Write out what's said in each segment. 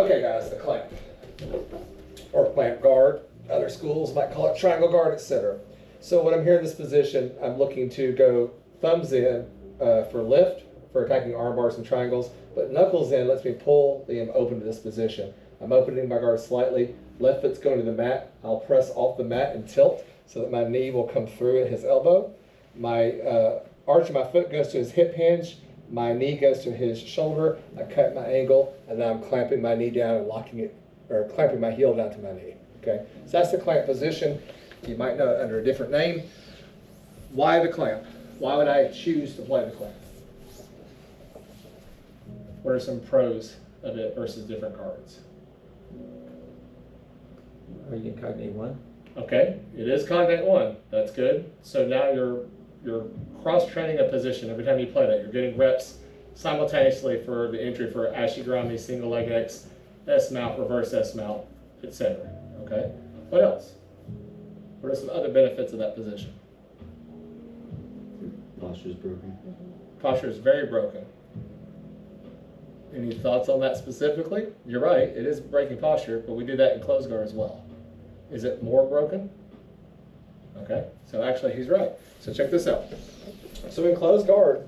Okay guys, the clamp, or clamp guard. Other schools might call it triangle guard, etc. So when I'm here in this position, I'm looking to go thumbs in for lift, for attacking arm bars and triangles, but knuckles in lets me pull the open to this position. I'm opening my guard slightly, left foot's going to the mat. I'll press off the mat and tilt so that my knee will come through at his elbow. My arch of my foot goes to his hip hinge, my knee goes to his shoulder, I cut my angle, and then I'm clamping my knee down and locking it, or clamping my heel down to my knee. Okay, so that's the clamp position. You might know it under a different name. Why the clamp? Why would I choose to play the clamp? What are some pros of it versus different guards? Are you in Cognate 1? Okay, it is Cognate 1. That's good. So now you're cross-training a position every time you play that. You're getting reps simultaneously for the entry for Ashigarami, single leg X, S-mount, reverse S-mount, etc. Okay, what else? What are some other benefits of that position? Posture's broken. Posture is very broken. Any thoughts on that specifically? You're right, it is breaking posture, but we do that in closed guard as well. Is it more broken? Okay, so actually he's right. So check this out. So in closed guard,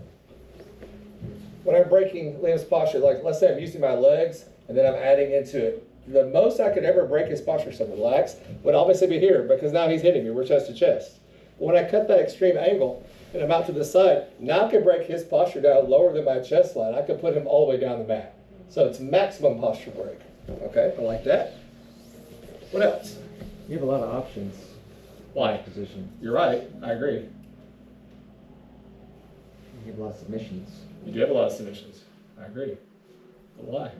when I'm breaking Liam's posture, like let's say I'm using my legs and then I'm adding into it, the most I could ever break his posture so relax would obviously be here because now he's hitting me, we're chest to chest. But when I cut that extreme angle and I'm out to the side, now I can break his posture down lower than my chest line. I can put him all the way down the mat. So it's maximum posture break. Okay, I like that. What else? You have a lot of options. Why? Position. You're right, I agree. You have a lot of submissions. You do have a lot of submissions. I agree. But why?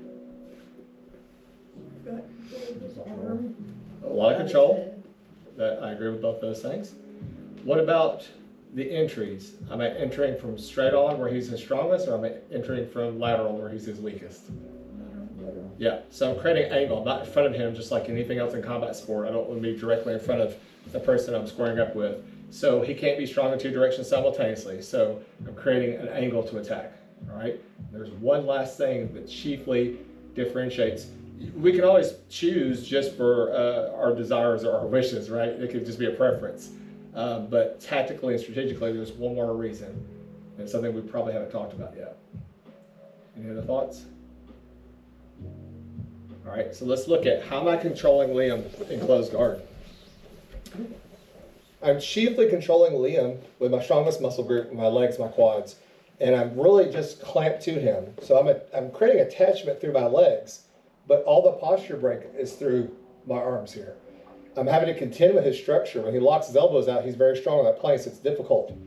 A lot of control. That I agree with both those things. What about the entries? Am I entering from straight on where he's his strongest, or am I entering from lateral where he's his weakest? Lateral. Yeah, so I'm creating angle. I'm not in front of him just like anything else in combat sport. I don't want to be directly in front of the person I'm squaring up with. So he can't be strong in two directions simultaneously. So I'm creating an angle to attack. All right. There's one last thing that chiefly differentiates. We can always choose just for our desires or our wishes, right? It could just be a preference. But tactically and strategically, there's one more reason. And it's something we probably haven't talked about yet. Any other thoughts? All right, so let's look at how am I controlling Liam in closed guard. I'm chiefly controlling Liam with my strongest muscle group, my legs, my quads, and I'm really just clamped to him. So I'm creating attachment through my legs, but all the posture break is through my arms here. I'm having to contend with his structure. When he locks his elbows out, he's very strong on that plane, so it's difficult.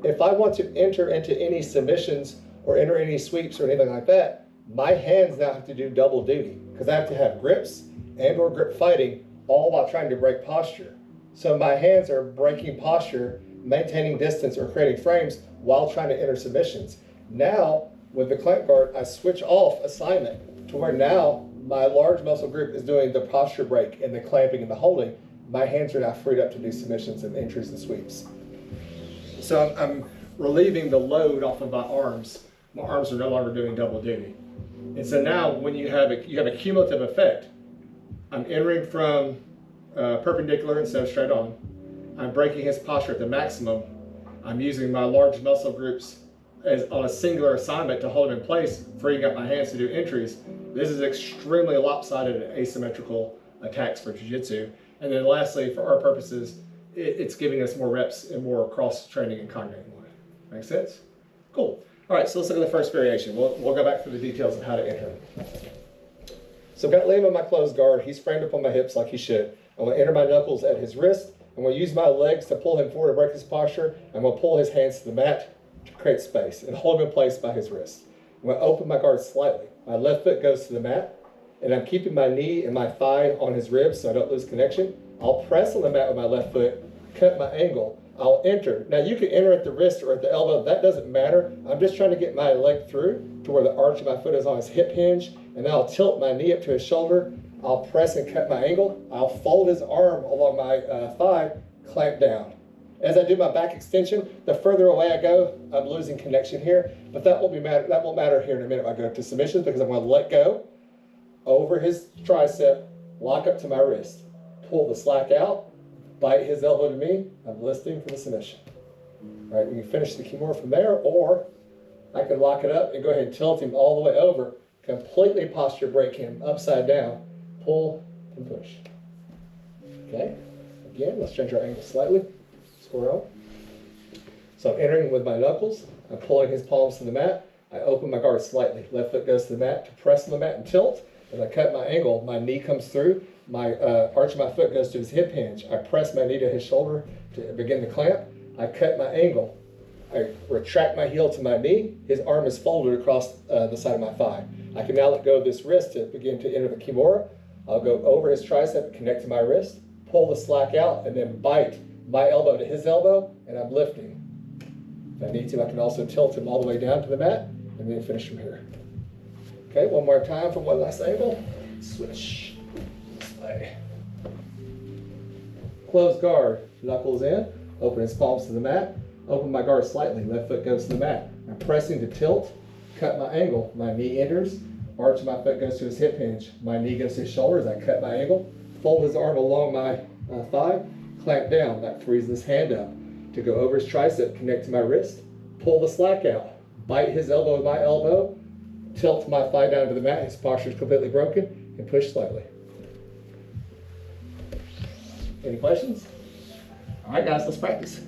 If I want to enter into any submissions or enter any sweeps or anything like that, my hands now have to do double duty because I have to have grips and or grip fighting all while trying to break posture. So my hands are breaking posture, maintaining distance or creating frames while trying to enter submissions. Now, with the clamp guard, I switch off assignment to where now my large muscle group is doing the posture break and the clamping and the holding. My hands are now freed up to do submissions and entries and sweeps. So I'm relieving the load off of my arms. My arms are no longer doing double duty. And so now when you have a cumulative effect, I'm entering from perpendicular instead of straight on. I'm breaking his posture at the maximum. I'm using my large muscle groups as on a singular assignment to hold him in place, freeing up my hands to do entries. This is extremely lopsided and asymmetrical attacks for Jiu-Jitsu. And then lastly, for our purposes, it's giving us more reps and more cross-training and Cognate 1. Make sense? Cool. All right, so let's look at the first variation. We'll go back through the details of how to enter. So I've got Liam in my closed guard. He's framed up on my hips like he should. I'm going to enter my knuckles at his wrist. I'm going to use my legs to pull him forward to break his posture. I'm going to pull his hands to the mat to create space and hold him in place by his wrist. I'm going to open my guard slightly. My left foot goes to the mat, and I'm keeping my knee and my thigh on his ribs so I don't lose connection. I'll press on the mat with my left foot, cut my angle. I'll enter. Now you can enter at the wrist or at the elbow. That doesn't matter. I'm just trying to get my leg through to where the arch of my foot is on his hip hinge, and then I'll tilt my knee up to his shoulder. I'll press and cut my angle. I'll fold his arm along my thigh, clamp down. As I do my back extension, the further away I go, I'm losing connection here, but that won't matter here in a minute when I go to submissions because I'm going to let go. over his tricep, lock up to my wrist, pull the slack out, bite his elbow to me, I'm listing for the submission. All right, we can finish the Kimura from there, or I can lock it up and go ahead and tilt him all the way over, completely posture break him upside down, pull and push. Okay, again, let's change our angle slightly, square on. So I'm entering with my knuckles, I'm pulling his palms to the mat, I open my guard slightly, left foot goes to the mat, to press on the mat and tilt. As I cut my angle, my knee comes through, my arch of my foot goes to his hip hinge. I press my knee to his shoulder to begin the clamp. I cut my angle. I retract my heel to my knee. His arm is folded across the side of my thigh. I can now let go of this wrist to begin to enter the Kimura. I'll go over his tricep, connect to my wrist, pull the slack out, and then bite my elbow to his elbow, and I'm lifting. If I need to, I can also tilt him all the way down to the mat, and then finish from here. Okay, one more time for one last angle. Switch this way. Close guard, knuckles in, open his palms to the mat, open my guard slightly, left foot goes to the mat. I'm pressing to tilt, cut my angle, my knee enters, arch of my foot goes to his hip hinge, my knee goes to his shoulder as I cut my angle, fold his arm along my thigh, clamp down, that frees this hand up to go over his tricep, connect to my wrist, pull the slack out, bite his elbow with my elbow, tilt my thigh down to the mat, his posture is completely broken, and push slightly. Any questions? All right, guys, let's practice.